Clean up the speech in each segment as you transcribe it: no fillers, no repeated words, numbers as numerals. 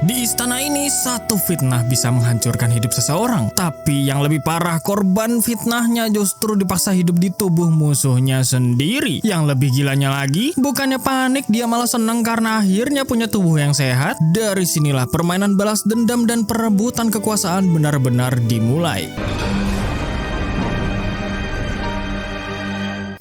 Di istana ini, satu fitnah bisa menghancurkan hidup seseorang. Tapi yang lebih parah, korban fitnahnya justru dipaksa hidup di tubuh musuhnya sendiri. Yang lebih gilanya lagi, bukannya panik, dia malah senang karena akhirnya punya tubuh yang sehat. Dari sinilah permainan balas dendam dan perebutan kekuasaan benar-benar dimulai.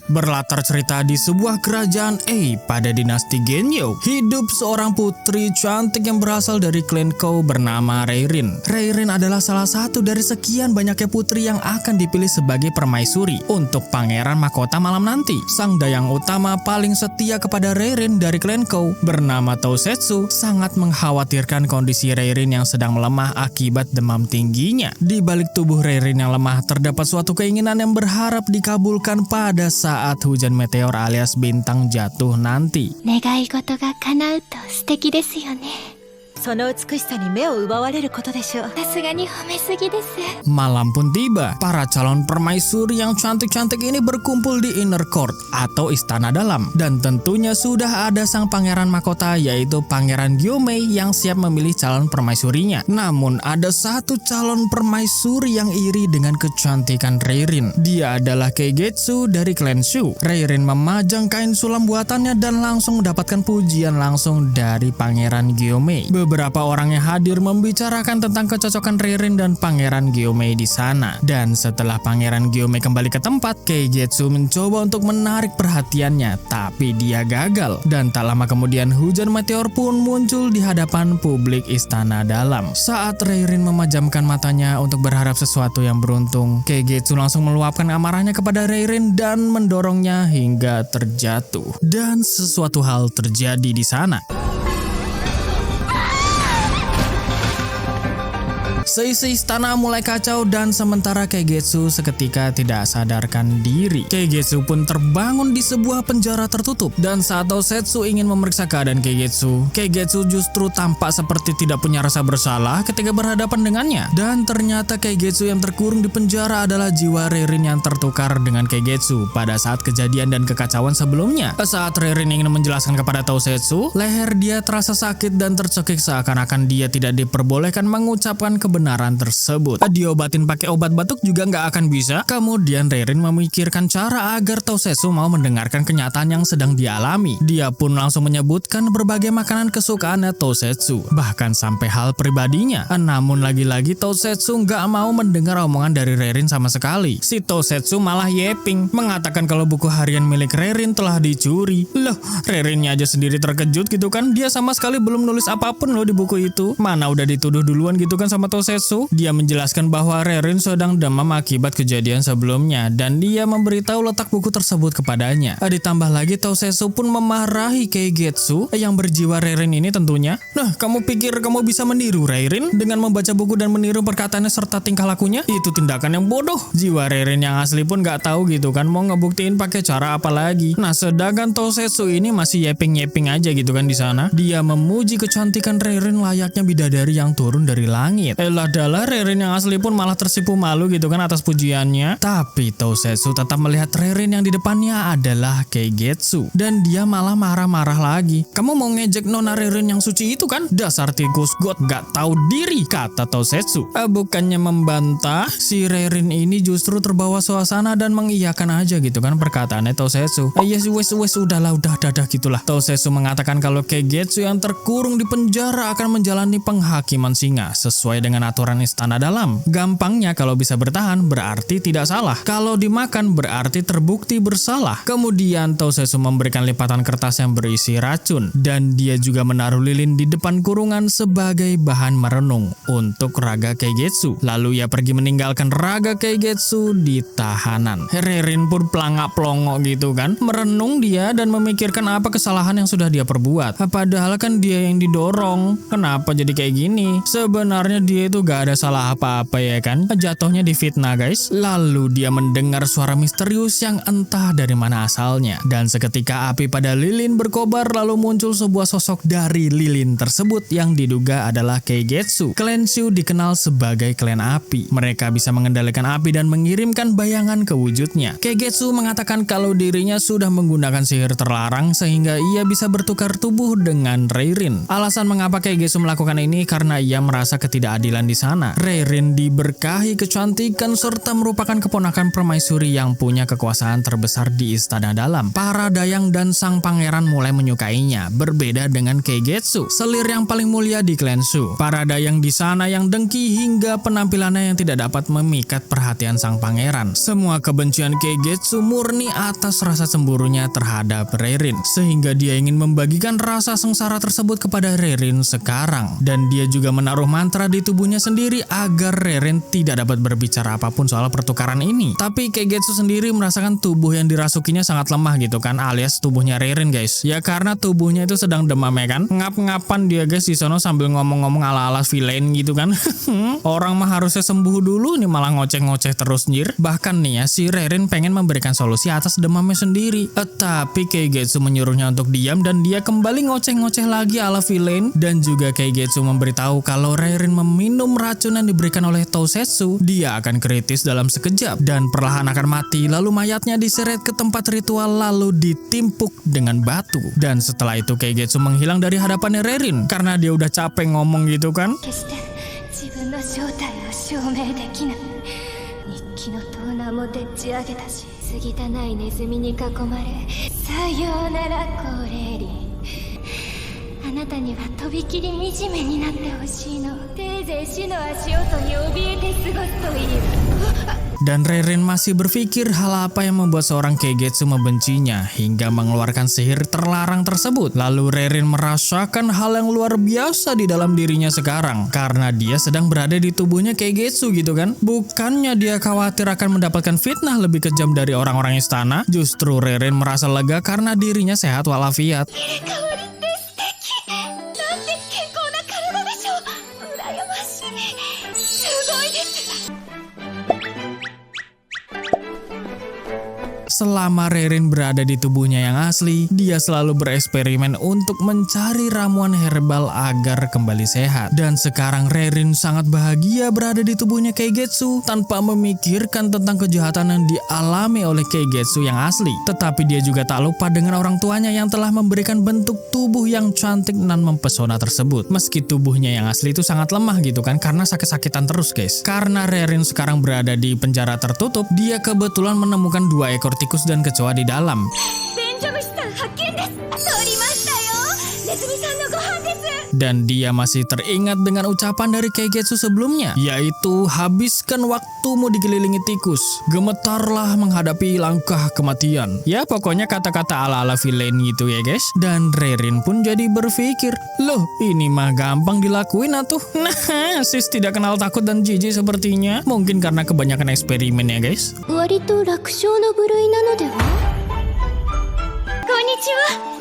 Berlatar cerita di sebuah kerajaan pada dinasti Genyo, hidup seorang putri cantik yang berasal dari klan Kou bernama Reirin. Reirin adalah salah satu dari sekian banyaknya putri yang akan dipilih sebagai permaisuri untuk pangeran mahkota malam nanti. Sang dayang utama paling setia kepada Reirin dari klan Kou bernama Tousetsu sangat mengkhawatirkan kondisi Reirin yang sedang melemah akibat demam tingginya. Di balik tubuh Reirin yang lemah terdapat suatu keinginan yang berharap dikabulkan pada saat hujan meteor alias bintang jatuh nanti. 願い事が叶うと素敵ですよね。その美しさに目を奪われることでしょう。さすがに褒めすぎです。 Malam pun tiba. Para calon permaisuri yang cantik-cantik ini berkumpul di inner court atau istana dalam. Dan tentunya sudah ada sang pangeran mahkota yaitu Pangeran Gyomei yang siap memilih calon permaisurinya. Namun ada satu calon permaisuri yang iri dengan kecantikan Reirin. Dia adalah Keigetsu dari klan Shu. Reirin memajang kain sulam buatannya dan langsung mendapatkan pujian langsung dari Pangeran Gyomei. Beberapa orang yang hadir membicarakan tentang kecocokan Reirin dan Pangeran Gyomei di sana. Dan setelah Pangeran Gyomei kembali ke tempat, Keigetsu mencoba untuk menarik perhatiannya, tapi dia gagal. Dan tak lama kemudian hujan meteor pun muncul di hadapan publik istana dalam. Saat Reirin memejamkan matanya untuk berharap sesuatu yang beruntung, Keigetsu langsung meluapkan amarahnya kepada Reirin dan mendorongnya hingga terjatuh. Dan sesuatu hal terjadi di sana. Seisi istana mulai kacau dan sementara Keigetsu seketika tidak sadarkan diri. Keigetsu pun terbangun di sebuah penjara tertutup dan saat Tousetsu ingin memeriksa keadaan Keigetsu, Keigetsu justru tampak seperti tidak punya rasa bersalah ketika berhadapan dengannya. Dan ternyata Keigetsu yang terkurung di penjara adalah jiwa Reirin yang tertukar dengan Keigetsu pada saat kejadian dan kekacauan sebelumnya. Saat Reirin ingin menjelaskan kepada Tousetsu, leher dia terasa sakit dan tercekik seakan-akan dia tidak diperbolehkan mengucapkan kebenaran tersebut. Diobatin pakai obat batuk juga nggak akan bisa. Kemudian Reirin memikirkan cara agar Tousetsu mau mendengarkan kenyataan yang sedang dialami. Dia pun langsung menyebutkan berbagai makanan kesukaannya Tousetsu, bahkan sampai hal pribadinya. Namun lagi-lagi Tousetsu nggak mau mendengar omongan dari Reirin sama sekali. Si Tousetsu malah yeping, mengatakan kalau buku harian milik Reirin telah dicuri. Loh, Reirinnya aja sendiri terkejut gitu kan. Dia sama sekali belum nulis apapun loh di buku itu. Mana udah dituduh duluan gitu kan sama Tousetsu. Dia menjelaskan bahwa Reirin sedang demam akibat kejadian sebelumnya dan dia memberitahu letak buku tersebut kepadanya. Ditambah lagi Tousetsu pun memarahi Keigetsu yang berjiwa Reirin ini tentunya. Nah, kamu pikir kamu bisa meniru Reirin dengan membaca buku dan meniru perkataannya serta tingkah lakunya? Itu tindakan yang bodoh. Jiwa Reirin yang asli pun gak tahu gitu kan mau ngebuktiin pakai cara apa lagi. Nah, sedangkan Tousetsu ini masih yeping-yeping aja gitu kan di sana. Dia memuji kecantikan Reirin layaknya bidadari yang turun dari langit. Adalah Reirin yang asli pun malah tersipu malu gitu kan atas pujiannya. Tapi Tousetsu tetap melihat Reirin yang di depannya adalah Keigetsu dan dia malah marah-marah lagi. Kamu mau ngejek nona Reirin yang suci itu kan? Dasar tikus got gak tahu diri, kata Tousetsu. Bukannya membantah, si Reirin ini justru terbawa suasana dan mengiyakan aja gitu kan perkataannya Tousetsu. Yes wes udahlah udah dadah gitulah. Tousetsu mengatakan kalau Keigetsu yang terkurung di penjara akan menjalani penghakiman singa sesuai dengan aturan istana dalam. Gampangnya kalau bisa bertahan berarti tidak salah. Kalau dimakan berarti terbukti bersalah. Kemudian Tousetsu memberikan lipatan kertas yang berisi racun dan dia juga menaruh lilin di depan kurungan sebagai bahan merenung untuk raga Keigetsu. Lalu ia pergi meninggalkan raga Keigetsu di tahanan. Reirin pun pelangak-pelongok gitu kan. Merenung dia dan memikirkan apa kesalahan yang sudah dia perbuat. Padahal kan dia yang didorong. Kenapa jadi kayak gini? Sebenarnya dia itu gak ada salah apa-apa ya kan? Jatuhnya difitnah guys. Lalu dia mendengar suara misterius yang entah dari mana asalnya. Dan seketika api pada lilin berkobar lalu muncul sebuah sosok dari lilin tersebut yang diduga adalah Keigetsu. Klan Shu dikenal sebagai klan api. Mereka bisa mengendalikan api dan mengirimkan bayangan ke wujudnya. Keigetsu mengatakan kalau dirinya sudah menggunakan sihir terlarang sehingga ia bisa bertukar tubuh dengan Reirin. Alasan mengapa Keigetsu melakukan ini karena ia merasa ketidakadilan di sana. Reirin diberkahi kecantikan serta merupakan keponakan permaisuri yang punya kekuasaan terbesar di istana dalam. Para dayang dan sang pangeran mulai menyukainya, berbeda dengan Keigetsu, selir yang paling mulia di klan Shu. Para dayang di sana yang dengki hingga penampilannya yang tidak dapat memikat perhatian sang pangeran. Semua kebencian Keigetsu murni atas rasa cemburunya terhadap Reirin, sehingga dia ingin membagikan rasa sengsara tersebut kepada Reirin sekarang. Dan dia juga menaruh mantra di tubuhnya sendiri agar Reirin tidak dapat berbicara apapun soal pertukaran ini. Tapi Keigetsu sendiri merasakan tubuh yang dirasukinya sangat lemah gitu kan, alias tubuhnya Reirin guys. Ya karena tubuhnya itu sedang demam ya kan. Ngap-ngapan dia guys di sono sambil ngomong-ngomong ala-ala villain gitu kan. Orang mah harusnya sembuh dulu, nih malah ngoceh-ngoceh terus njir. Bahkan nih ya si Reirin pengen memberikan solusi atas demamnya sendiri. Tapi Keigetsu menyuruhnya untuk diam dan dia kembali ngoceh-ngoceh lagi ala villain. Dan juga Keigetsu memberitahu kalau Reirin meminum racun yang diberikan oleh Tousetsu, dia akan kritis dalam sekejap dan perlahan akan mati. Lalu mayatnya diseret ke tempat ritual lalu ditimpuk dengan batu. Dan setelah itu Keigetsu menghilang dari hadapannya Reirin karena dia udah capek ngomong gitu kan. 自分の正体を証明できない日記の盗難もでっち上げたし杉田ないネズミに囲まれさようならコレリンあなたにはとびきり惨めになってほしいのせいぜい死の足音に怯えて過ごすといい Dan Reirin masih berpikir hal apa yang membuat seorang Keigetsu membencinya hingga mengeluarkan sihir terlarang tersebut. Lalu Reirin merasakan hal yang luar biasa di dalam dirinya sekarang karena dia sedang berada di tubuhnya Keigetsu gitu kan. Bukannya dia khawatir akan mendapatkan fitnah lebih kejam dari orang-orang istana, justru Reirin merasa lega karena dirinya sehat walafiat. Selama Reirin berada di tubuhnya yang asli, dia selalu bereksperimen untuk mencari ramuan herbal agar kembali sehat. Dan sekarang Reirin sangat bahagia berada di tubuhnya Keigetsu tanpa memikirkan tentang kejahatan yang dialami oleh Keigetsu yang asli. Tetapi dia juga tak lupa dengan orang tuanya yang telah memberikan bentuk tubuh yang cantik dan mempesona tersebut. Meski tubuhnya yang asli itu sangat lemah gitu kan karena sakit-sakitan terus guys. Karena Reirin sekarang berada di penjara tertutup, dia kebetulan menemukan 2 ekor tikus dan kecoa di dalam. Dan dia masih teringat dengan ucapan dari Keigetsu sebelumnya, yaitu habiskan waktumu dikelilingi tikus, gemetarlah menghadapi langkah kematian. Ya pokoknya kata-kata ala-ala villain gitu ya guys. Dan Reirin pun jadi berpikir, loh ini mah gampang dilakuin atuh. Nah sis tidak kenal takut dan jijik sepertinya. Mungkin karena kebanyakan eksperimen ya guys. 割と楽勝の部類なのではこんにちは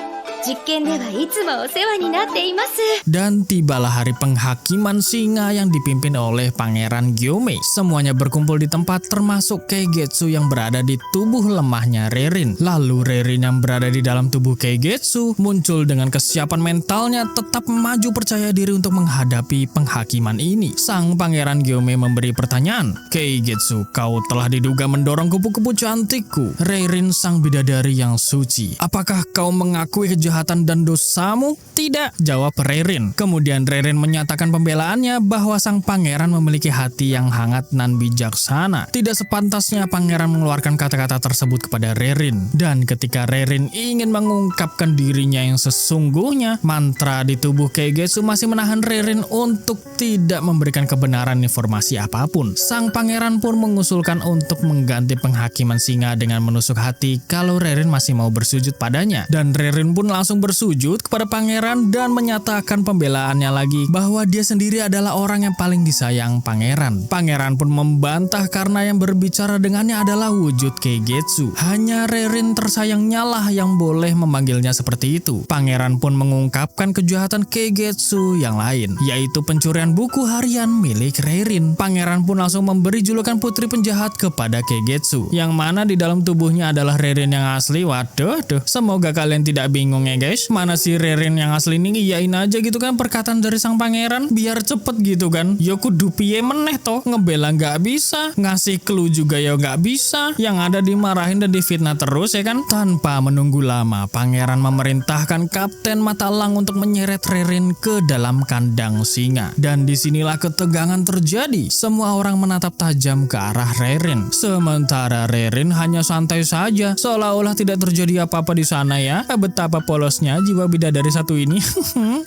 実験ではいつもお世話になっています Dan tibalah hari penghakiman singa yang dipimpin oleh Pangeran Gyomei. Semuanya berkumpul di tempat termasuk Keigetsu yang berada di tubuh lemahnya Reirin. Lalu Reirin yang berada di dalam tubuh Keigetsu muncul dengan kesiapan mentalnya tetap maju percaya diri untuk menghadapi penghakiman ini. Sang Pangeran Gyomei memberi pertanyaan, Keigetsu, kau telah diduga mendorong kupu-kupu cantikku, Reirin sang bidadari yang suci. Apakah kau mengakui kejahatan dan dosamu? Tidak, jawab Reirin. Kemudian Reirin menyatakan pembelaannya bahwa sang pangeran memiliki hati yang hangat dan bijaksana. Tidak sepantasnya pangeran mengeluarkan kata-kata tersebut kepada Reirin. Dan ketika Reirin ingin mengungkapkan dirinya yang sesungguhnya, mantra di tubuh Keigetsu masih menahan Reirin untuk tidak memberikan kebenaran informasi apapun. Sang pangeran pun mengusulkan untuk mengganti penghakiman singa dengan menusuk hati kalau Reirin masih mau bersujud padanya. Dan Reirin pun langsung langsung bersujud kepada pangeran dan menyatakan pembelaannya lagi bahwa dia sendiri adalah orang yang paling disayang pangeran. Pangeran pun membantah karena yang berbicara dengannya adalah wujud Keigetsu. Hanya Rerin tersayangnya lah yang boleh memanggilnya seperti itu. Pangeran pun mengungkapkan kejahatan Keigetsu yang lain, yaitu pencurian buku harian milik Rerin. Pangeran pun langsung memberi julukan putri penjahat kepada Keigetsu, yang mana di dalam tubuhnya adalah Rerin yang asli. Waduh, semoga kalian tidak bingung ya guys. Mana si Rerin yang asli ini, iyain aja gitu kan perkataan dari sang pangeran biar cepet gitu kan. Ya kudu piye meneh toh, ngebela nggak bisa, ngasih clue juga ya nggak bisa, yang ada dimarahin dan difitnah terus ya kan. Tanpa menunggu lama, pangeran memerintahkan Kapten Mata Elang untuk menyeret Rerin ke dalam kandang singa. Dan disinilah ketegangan terjadi. Semua orang menatap tajam ke arah Rerin, sementara Rerin hanya santai saja, seolah-olah tidak terjadi apa-apa di sana ya. Betapa polosnya jiwa bidadari satu ini.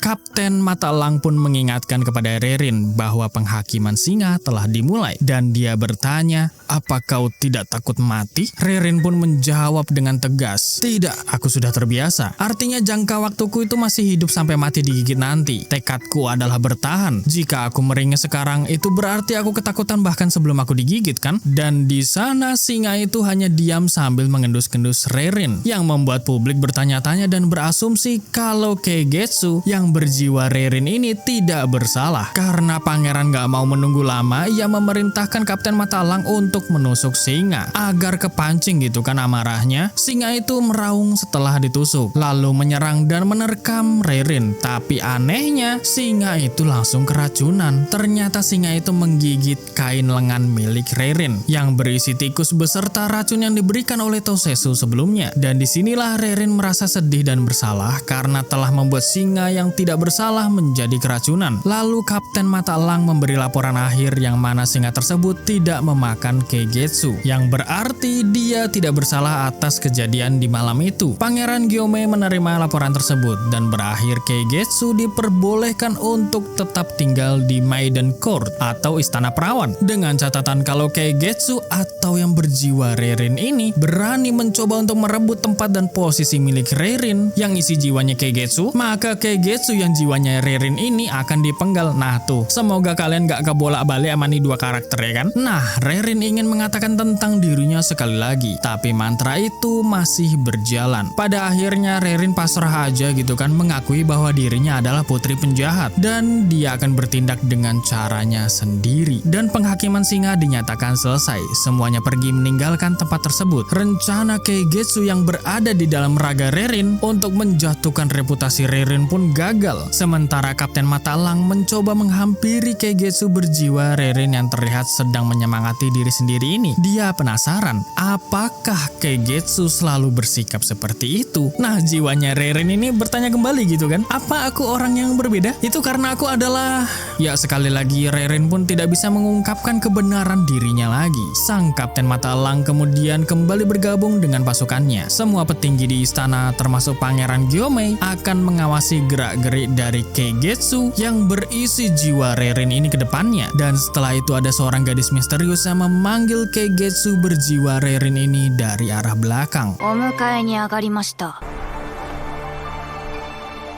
Kapten Mata Elang pun mengingatkan kepada Rerin bahwa penghakiman singa telah dimulai dan dia bertanya, "Apa kau tidak takut mati?" Rerin pun menjawab dengan tegas, "Tidak, aku sudah terbiasa. Artinya jangka waktuku itu masih hidup sampai mati digigit nanti. Tekadku adalah bertahan. Jika aku meringis sekarang, itu berarti aku ketakutan bahkan sebelum aku digigit kan?" Dan di sana singa itu hanya diam sambil mengendus-endus Rerin, yang membuat publik bertanya-tanya dan berasumsi kalau Keigetsu yang berjiwa Rerin ini tidak bersalah. Karena pangeran gak mau menunggu lama, ia memerintahkan Kapten Mata Elang untuk menusuk singa agar kepancing gitu kan amarahnya. Singa itu meraung setelah ditusuk, lalu menyerang dan menerkam Rerin. Tapi anehnya, singa itu langsung keracunan. Ternyata singa itu menggigit kain lengan milik Rerin yang berisi tikus beserta racun yang diberikan oleh Tosetsu sebelumnya. Dan disinilah Rerin merasa sedih dan bersalah karena telah membuat singa yang tidak bersalah menjadi keracunan. Lalu Kapten Mata Elang memberi laporan akhir yang mana singa tersebut tidak memakan Keigetsu, yang berarti dia tidak bersalah atas kejadian di malam itu. Pangeran Gyomei menerima laporan tersebut dan berakhir Keigetsu diperbolehkan untuk tetap tinggal di Maiden Court atau Istana Perawan, dengan catatan kalau Keigetsu atau yang berjiwa Rerin ini berani mencoba untuk merebut tempat dan posisi milik Rerin yang isi jiwanya Keigetsu, maka Keigetsu yang jiwanya Rerin ini akan dipenggal. Nah tuh, semoga kalian gak kebolak-balik sama nih dua karakter ya kan. Nah, Rerin ingin mengatakan tentang dirinya sekali lagi, tapi mantra itu masih berjalan. Pada akhirnya Rerin pasrah aja gitu kan, mengakui bahwa dirinya adalah putri penjahat dan dia akan bertindak dengan caranya sendiri. Dan penghakiman singa dinyatakan selesai. Semuanya pergi meninggalkan tempat tersebut. Rencana Keigetsu yang berada di dalam raga Rerin untuk menjatuhkan reputasi Rerin pun gagal. Sementara Kapten Mata Elang mencoba menghampiri Keigetsu berjiwa Rerin yang terlihat sedang menyemangati diri sendiri ini. Dia penasaran, apakah Keigetsu selalu bersikap seperti itu? Nah, jiwanya Rerin ini bertanya kembali gitu kan, apa aku orang yang berbeda? Itu karena aku adalah... Ya, sekali lagi Rerin pun tidak bisa mengungkapkan kebenaran dirinya lagi. Sang Kapten Mata Elang kemudian kembali bergabung dengan pasukannya. Semua petinggi di istana termasuk Pangeran Gyomei akan mengawasi gerak-gerik dari Keigetsu yang berisi jiwa Rerin ini ke depannya. Dan setelah itu ada seorang gadis misterius yang memanggil Keigetsu berjiwa Rerin ini dari arah belakang. お迎えに上がりました。